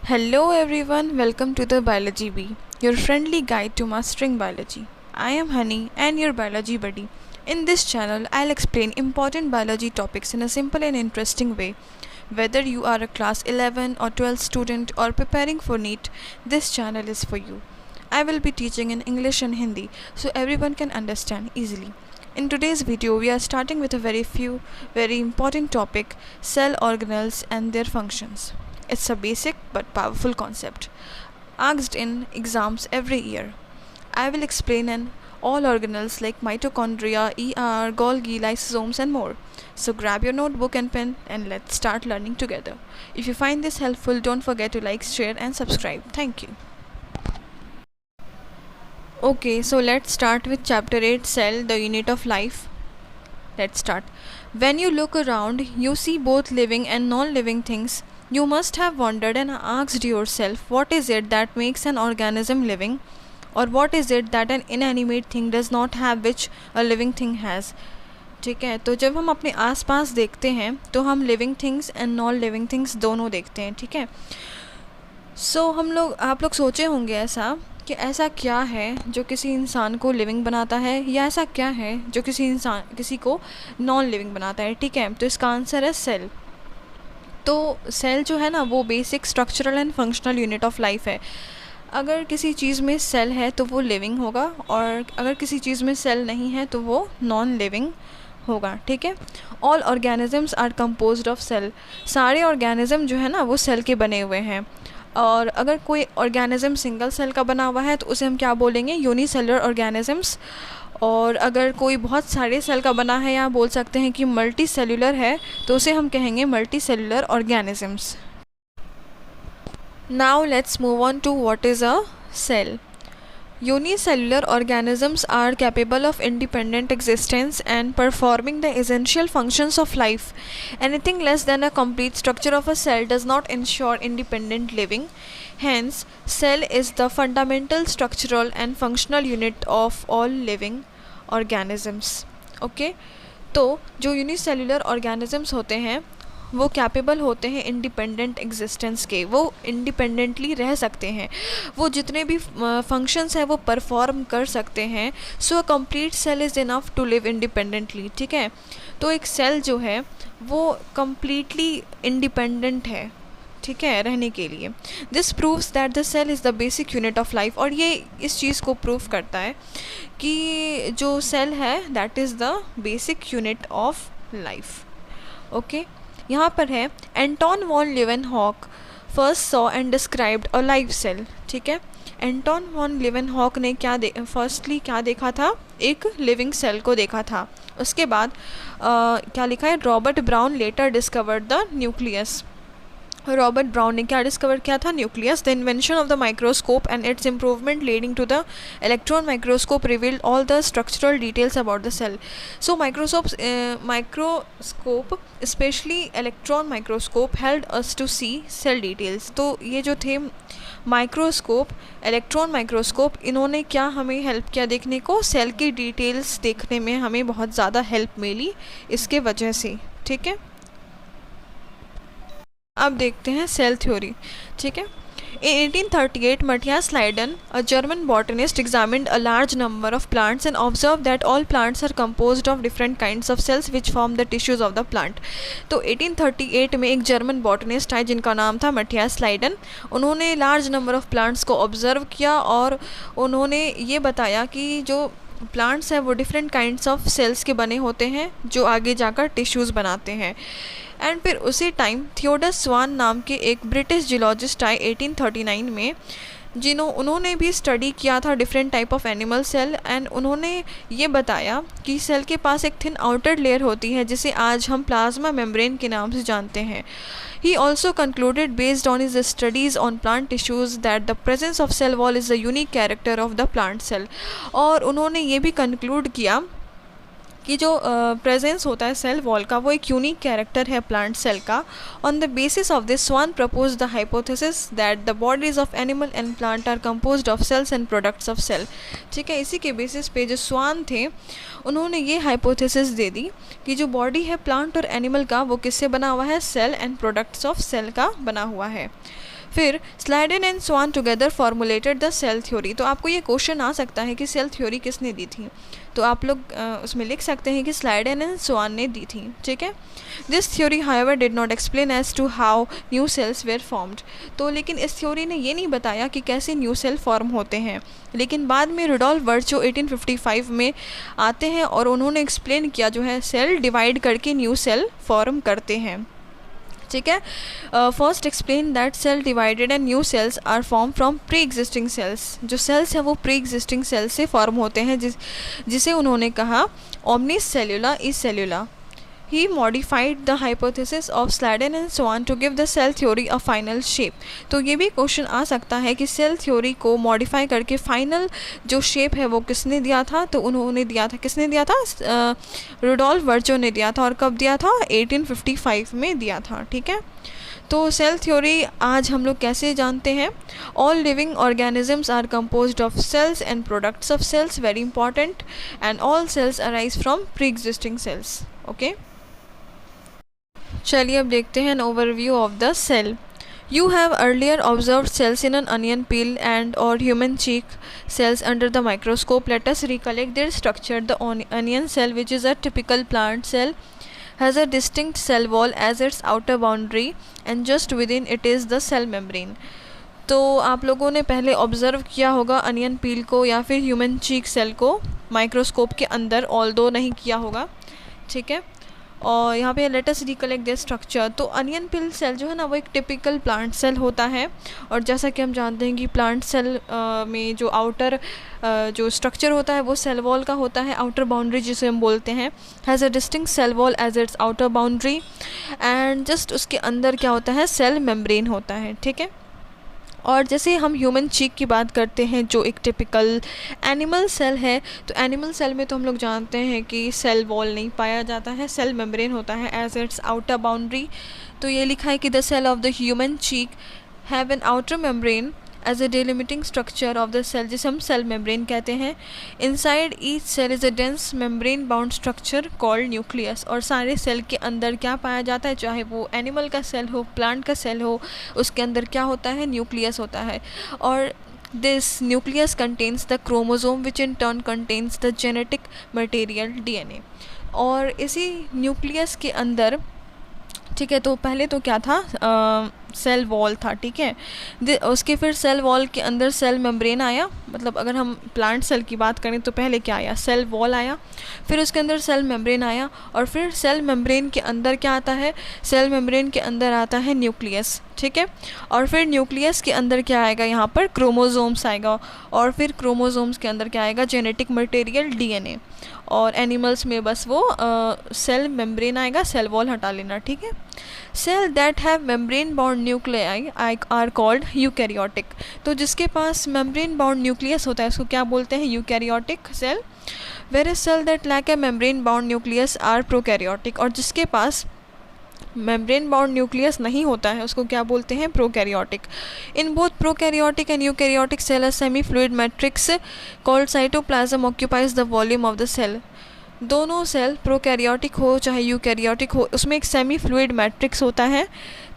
Hello everyone, welcome to the Biology Bee, your friendly guide to mastering biology. I am Honey and your biology buddy. In this channel, I'll explain important biology topics in a simple and interesting way. Whether you are a class 11 or 12 student or preparing for NEET, this channel is for you. I will be teaching in English and Hindi so everyone can understand easily. In today's video, we are starting with a very important topic, cell organelles and their functions. It's a basic but powerful concept, asked in exams every year. I will explain in all organelles like mitochondria, ER, Golgi, lysosomes and more. So grab your notebook and pen and let's start learning together. If you find this helpful, don't forget to like, share and subscribe. Thank you. Okay, so let's start with chapter 8, cell, the unit of life. Let's start. When you look around, you see both living and non-living things. You must have wondered and asked yourself, what is it that makes an organism living? Or what is it that an inanimate thing does not have which a living thing has? ठीक है, तो जब हम अपने आसपास देखते हैं तो हम living things and non living things दोनों देखते हैं. ठीक है, आप लोग सोचे होंगे ऐसा कि ऐसा क्या है जो किसी इंसान को लिविंग बनाता है या ऐसा क्या है जो किसी को नॉन लिविंग बनाता है. ठीक है, तो इसका आंसर है सेल. तो सेल जो है ना वो basic structural and functional unit of life है. अगर किसी चीज़ में सेल है तो वो लिविंग होगा और अगर किसी चीज़ में सेल नहीं है तो वो नॉन लिविंग होगा. ठीक है, all organisms are composed of cell. सारे ऑर्गेनिज्म जो है ना वो सेल के बने हुए हैं. और अगर कोई ऑर्गेनिज्म सिंगल सेल का बना हुआ है तो उसे हम क्या बोलेंगे, यूनिसेलुलर ऑर्गेनिजम्स. और अगर कोई बहुत सारे सेल का बना है या बोल सकते हैं कि मल्टी सेलुलर है तो उसे हम कहेंगे multicellular organisms. Now let's move on to what is a cell. Unicellular organisms are capable of independent existence and performing the essential functions of life. Anything less than a complete structure of a cell does not ensure independent living. Hence, cell is the fundamental structural and functional unit of all living organisms. Okay? तो जो unicellular organisms होते हैं वो capable होते हैं independent existence के. वो independently रह सकते हैं, वो जितने भी फंक्शंस हैं वो परफॉर्म कर सकते हैं. So a complete cell is enough to live independently. ठीक है, तो एक सेल जो है वो कम्प्लीटली इंडिपेंडेंट है. ठीक है, रहने के लिए. This proves that the cell is the basic unit of life. और ये इस चीज़ को प्रूव करता है कि जो सेल है that is the basic unit of life. Okay, यहाँ पर है Anton von Leeuwenhoek first saw and described a live cell. ठीक है, एंटोन वॉन लिवेनहॉक ने फर्स्टली क्या देखा था, एक लिविंग सेल को देखा था. उसके बाद क्या लिखा है, Robert Brown later discovered the nucleus. Robert Brown ने क्या डिस्कवर किया था, nucleus. The invention of the microscope and its improvement leading to the electron microscope revealed all the structural details about the cell. So microscope specially electron microscope helped us to see cell details. तो ये जो थे microscope, electron microscope, इन्होंने क्या हमें help किया देखने को, सेल की डिटेल्स देखने में हमें बहुत ज़्यादा हेल्प मिली इसके वजह से. ठीक है, अब देखते हैं सेल थ्योरी. ठीक है, in 1838 Matthias Leiden, a German botanist, examined a large number of plants and observed that all plants are composed of different kinds of cells which form the tissues of the plant. तो 1838 में एक German botanist है जिनका नाम था Matthias लाइडन. उन्होंने large number of plants को observe किया और उन्होंने ये बताया कि जो प्लांट्स हैं वो डिफरेंट काइंड्स ऑफ सेल्स के बने होते हैं जो आगे जाकर टिश्यूज़ बनाते हैं. एंड फिर उसी टाइम थियोडर स्वान नाम के एक ब्रिटिश जियोलॉजिस्ट आए 1839 में, उन्होंने भी स्टडी किया था different type of animal cell. And उन्होंने ये बताया कि सेल के पास एक थिन आउटर लेयर होती है जिसे आज हम प्लाज्मा मेम्ब्रेन के नाम से जानते हैं. He also concluded based on his studies on plant tissues that the presence of cell wall is the unique character of the plant cell. और उन्होंने ये भी कंक्लूड किया कि जो प्रेजेंस होता है सेल वॉल का वो एक यूनिक कैरेक्टर है प्लांट सेल का. On the basis of this Schwann propose the hypothesis that the bodies of animal and plant are composed of cells and products of cell. ठीक है, इसी के बेसिस पे जो स्वान थे उन्होंने ये हाइपोथेसिस दे दी कि जो बॉडी है प्लांट और एनिमल का वो किससे बना हुआ है, cell and products of cell का बना हुआ है. फिर Schleiden and Schwann together formulated the cell theory. तो आपको ये क्वेश्चन आ सकता है कि सेल थ्योरी किसने दी थी, तो आप लोग उसमें लिख सकते हैं कि स्लाइडेन एंड स्वान ने दी थी, ठीक है। This theory however did not explain as to how new cells were formed. तो लेकिन इस थ्योरी ने ये नहीं बताया कि कैसे न्यू सेल फॉर्म होते हैं, लेकिन बाद में रुडोल्फ वर्चो 1855 में आते हैं और उन्होंने एक्सप्लेन किया जो है सेल डिवाइड करके न्यू सेल फॉर्म करते हैं, ठीक है। First explain that cell divided and new cells are form from pre existing cells. जो सेल्स हैं वो प्री एग्जिस्टिंग सेल्स से फॉर्म होते हैं, जिसे उन्होंने कहा ओमनिस सेल्यूला इज सेल्यूला। He modified the hypothesis of Sladen and Swan to give the cell theory a final shape। तो ये भी क्वेश्चन आ सकता है कि सेल थ्योरी को मॉडिफाई करके फाइनल जो शेप है वो किसने दिया था, तो उन्होंने दिया था, किसने दिया था, रुडोल्फ वर्चो ने दिया था। और कब दिया था, 1855 में दिया था, ठीक है। तो सेल थ्योरी आज हम लोग कैसे जानते हैं, all living organisms are composed of cells and products of cells, very important, and all cells arise from pre existing cells, okay. चलिए अब देखते हैं an overview of the cell. You have earlier observed cells in an onion peel and or human cheek cells under the microscope. Let us recollect their structure. The onion cell, which is a typical plant cell, has a distinct cell wall as its outer boundary and just within it is the cell membrane. तो आप लोगों ने पहले observe किया होगा onion पील को या फिर ह्यूमन चीक सेल को माइक्रोस्कोप के अंदर, ऑल्दो नहीं किया होगा, ठीक है। और यहाँ पे let us recollect this structure. तो अनियन पिल सेल जो है ना वो एक टिपिकल प्लांट सेल होता है, और जैसा कि हम जानते हैं कि प्लांट सेल में जो आउटर जो स्ट्रक्चर होता है वो सेल वॉल का होता है, आउटर बाउंड्री जिसे हम बोलते हैं, has a distinct cell wall as its outer boundary, and just उसके अंदर क्या होता है, सेल मेम्ब्रेन होता है, ठीक है। और जैसे हम ह्यूमन चीक की बात करते हैं जो एक टिपिकल एनिमल सेल है, तो एनिमल सेल में तो हम लोग जानते हैं कि सेल वॉल नहीं पाया जाता है, सेल मेम्ब्रेन होता है एज इट्स आउटर बाउंड्री। तो ये लिखा है कि the cell of the human cheek have an outer membrane as a delimiting structure of the cell, जिसे हम सेल मेम्ब्रेन कहते हैं। Inside each cell is a dense membrane bound structure called nucleus. और सारे सेल के अंदर क्या पाया जाता है, चाहे वो एनिमल का सेल हो, प्लांट का सेल हो, उसके अंदर क्या होता है, न्यूक्लियस होता है। और this nucleus contains the chromosome which in turn contains the genetic material DNA। और इसी न्यूक्लियस के अंदर, ठीक है, तो पहले तो क्या था, सेल वॉल था, ठीक है। उसके फिर सेल वॉल के अंदर सेल मेम्ब्रेन आया, मतलब अगर हम प्लांट सेल की बात करें तो पहले क्या आया, सेल वॉल आया, फिर उसके अंदर सेल मेम्ब्रेन आया, और फिर सेल मेम्ब्रेन के अंदर क्या आता है, सेल मेम्ब्रेन के अंदर आता है न्यूक्लियस, ठीक है। और फिर न्यूक्लियस के अंदर क्या आएगा, यहाँ पर क्रोमोसोम्स आएगा, और फिर क्रोमोसोम्स के अंदर क्या आएगा, जेनेटिक मटेरियल DNA। और एनिमल्स में बस वो सेल मेम्ब्रेन आएगा, सेल वॉल हटा लेना, ठीक है। Cell that have membrane bound nuclei are called eukaryotic. तो जिसके पास मेम्ब्रेन बाउंड न्यूक्लियस होता है उसको क्या बोलते हैं, eukaryotic cell. Where cell that lack a membrane bound nucleus are prokaryotic. और जिसके पास मेम्ब्रेन बाउंड न्यूक्लियस नहीं होता है उसको क्या बोलते हैं, prokaryotic. In both prokaryotic and eukaryotic cell a semi fluid matrix called cytoplasm occupies the volume of the cell. दोनों सेल प्रोकैरियोटिक हो चाहे यूकैरियोटिक हो, उसमें एक सेमी फ्लूइड मैट्रिक्स होता है,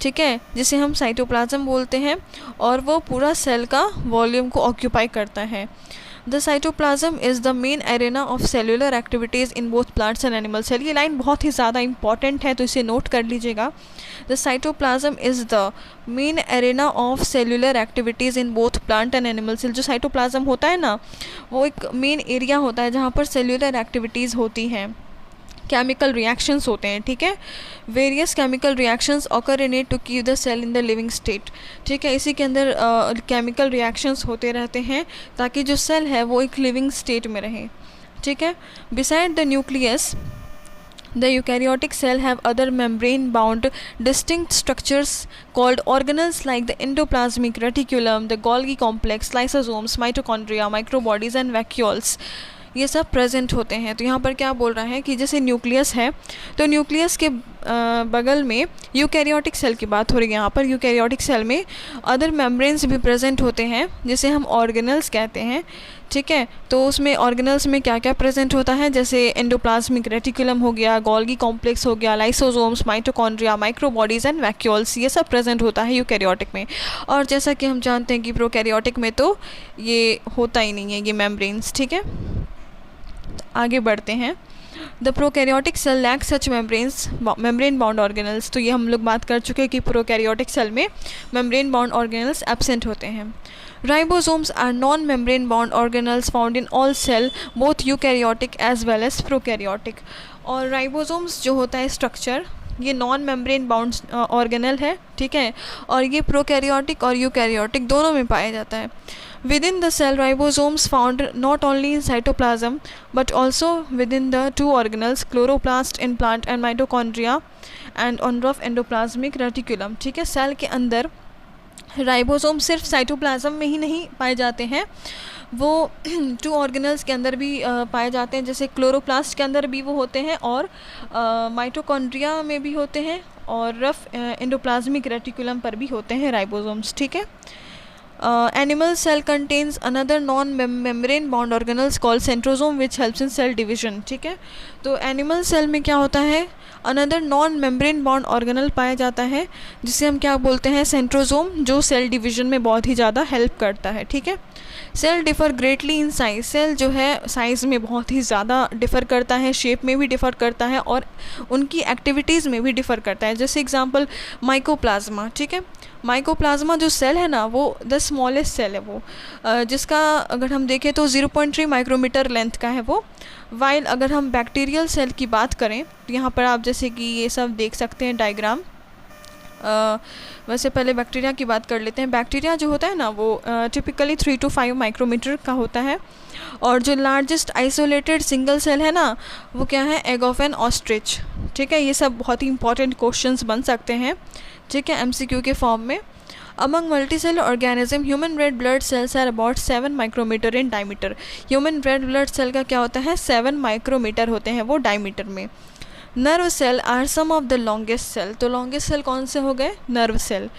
ठीक है, जिसे हम साइटोप्लाज्म बोलते हैं, और वो पूरा सेल का वॉल्यूम को ऑक्यूपाई करता है। The cytoplasm is the main arena of cellular activities in both plants and animal cell. ये लाइन बहुत ही ज़्यादा इंपॉर्टेंट है, तो इसे नोट कर लीजिएगा। The cytoplasm is the main arena of cellular activities in both plant and animal cell. जो साइटोप्लाज्म होता है ना, वो एक मेन एरिया होता है जहाँ पर सेलुलर एक्टिविटीज़ होती हैं, केमिकल रिएक्शंस होते हैं, ठीक है। Various chemical reactions occur in it to keep the cell in the living state, ठीक है। इसी के अंदर केमिकल रिएक्शंस होते रहते हैं ताकि जो सेल है वो एक लिविंग स्टेट में रहे, ठीक है। Beside the nucleus the eukaryotic cell have other membrane bound distinct structures called organelles like the endoplasmic reticulum, the Golgi complex, lysosomes, mitochondria, microbodies and vacuoles. ये सब प्रेजेंट होते हैं। तो यहाँ पर क्या बोल रहा है कि जैसे न्यूक्लियस है, तो न्यूक्लियस के बगल में यूकैरियोटिक सेल की बात हो रही है। यहाँ पर यूकैरियोटिक सेल में अदर मेम्ब्रेन्स भी प्रेजेंट होते हैं, जिसे हम ऑर्गेनल्स कहते हैं, ठीक है। तो उसमें ऑर्गेनल्स में क्या क्या प्रेजेंट होता है, जैसे एंडोप्लाज्मिक रेटिकुलम हो गया, गोल्गी कॉम्प्लेक्स हो गया, lysosomes, mitochondria, microbodies and vacuoles, ये सब प्रेजेंट होता है यूकैरियोटिक में। और जैसा कि हम जानते हैं कि प्रोकैरियोटिक में तो ये होता ही नहीं है, ये मेम्ब्रेन्स, ठीक है। आगे बढ़ते हैं। The prokaryotic cell lack such membrane bound organelles. तो ये हम लोग बात कर चुके हैं कि प्रोकैरियोटिक सेल में मेम्ब्रेन बाउंड ऑर्गेनल्स एब्सेंट होते हैं। Ribosomes are non membrane bound organelles found in all cell, both eukaryotic as well as prokaryotic. और राइबोसोम्स जो होता है स्ट्रक्चर, ये नॉन मेम्ब्रेन बाउंड ऑर्गेनल है, ठीक है, और ये प्रोकैरियोटिक और यूकैरियोटिक दोनों में पाया जाता है। Within the cell, ribosomes found not only in cytoplasm but also within the two organelles, chloroplast in plant and mitochondria and on rough endoplasmic reticulum, ठीक है। सेल के अंदर राइबोसोम सिर्फ साइटोप्लाज्म में ही नहीं पाए जाते हैं, वो टू ऑर्गेनल्स के अंदर भी पाए जाते हैं, जैसे क्लोरोप्लास्ट के अंदर भी वो होते हैं और माइटोकॉन्ड्रिया में भी होते हैं और रफ एंडोप्लाज्मिक रेटिकुलम पर भी होते हैं राइबोसोम्स, ठीक है। Animal cell contains another non-membrane bound organelles called centrosome which helps in cell division, ठीक है। तो एनिमल सेल में क्या होता है, another non membrane bound organelle पाया जाता है, जिसे हम क्या बोलते हैं, सेंट्रोजोम, जो सेल डिवीजन में बहुत ही ज़्यादा हेल्प करता है, ठीक है। Cell differ greatly in size, cell जो है साइज़ में बहुत ही ज़्यादा डिफ़र करता है, शेप में भी डिफ़र करता है और उनकी एक्टिविटीज़ में भी डिफ़र करता है। जैसे एग्जांपल माइकोप्लाज्मा, ठीक है। माइकोप्लाज्मा जो सेल है ना, वो द स्मॉलेस्ट सेल है, वो जिसका अगर हम देखें तो 0.3 माइक्रोमीटर लेंथ का है वो। वाइल अगर हम बैक्टीरियल सेल की बात करें तो यहाँ पर आप जैसे कि ये सब देख सकते हैं डायग्राम। वैसे पहले बैक्टीरिया की बात कर लेते हैं। बैक्टीरिया जो होता है ना, वो टिपिकली 3 to 5 माइक्रोमीटर का होता है। और जो लार्जेस्ट आइसोलेटेड सिंगल सेल है ना, वो क्या है, एग ऑफ एन ऑस्ट्रिच, ठीक है। ये सब बहुत ही इंपॉर्टेंट क्वेश्चंस बन सकते हैं, ठीक है, MCQ के फॉर्म में। Among multicellular organism, human red blood cells are about 7 micrometer in diameter. Human red blood cell का क्या होता है, 7 माइक्रोमीटर होते हैं वो डायमीटर में। Nerve cell are some of the longest cell. तो लॉन्गेस्ट सेल कौन से हो गए, nerve cell.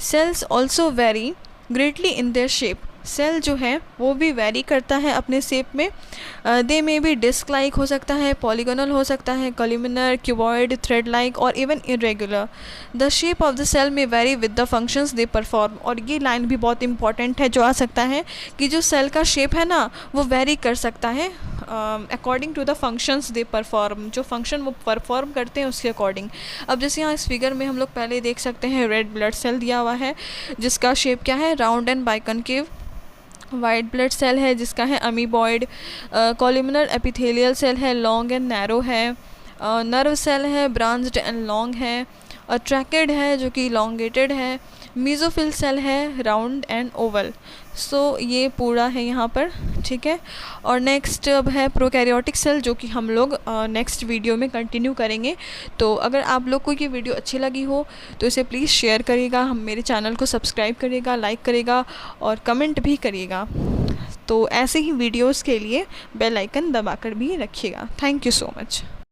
Cells also vary greatly in their shape, cell जो है वो भी वेरी करता है अपने शेप में। दे में भी डिस्क लाइक हो सकता है, पॉलीगोनल हो सकता है, कॉलमनर, क्यूबॉइड, थ्रेड लाइक और even irregular. The shape of the cell may vary with the functions they perform. और ये लाइन भी बहुत इंपॉर्टेंट है जो आ सकता है कि जो सेल का शेप है ना, वो वेरी कर सकता है according to the functions they perform, जो फंक्शन वो परफॉर्म करते हैं उसके अकॉर्डिंग। अब जैसे यहाँ इस फिगर में हम लोग पहले देख सकते हैं रेड ब्लड सेल दिया हुआ है, जिसका शेप क्या है, round and biconcave. White blood cell है जिसका है अमीबॉइड। कॉलमनर एपिथेलियल सेल है, लॉन्ग एंड नैरो है। नर्व सेल है, ब्रांच्ड एंड लॉन्ग है। ट्रैकेड है जो कि लॉन्गेटेड है। मीजोफिल सेल है, राउंड एंड ओवल। सो ये पूरा है यहाँ पर, ठीक है। और नेक्स्ट अब है प्रोकैरियोटिक सेल, जो कि हम लोग नेक्स्ट वीडियो में कंटिन्यू करेंगे। तो अगर आप लोग को ये वीडियो अच्छी लगी हो तो इसे प्लीज़ शेयर करिएगा, हम मेरे चैनल को सब्सक्राइब करिएगा, लाइक करिएगा और कमेंट भी करिएगा। तो ऐसे ही वीडियोस के लिए बेल आइकन दबाकर भी रखिएगा। Thank you so much.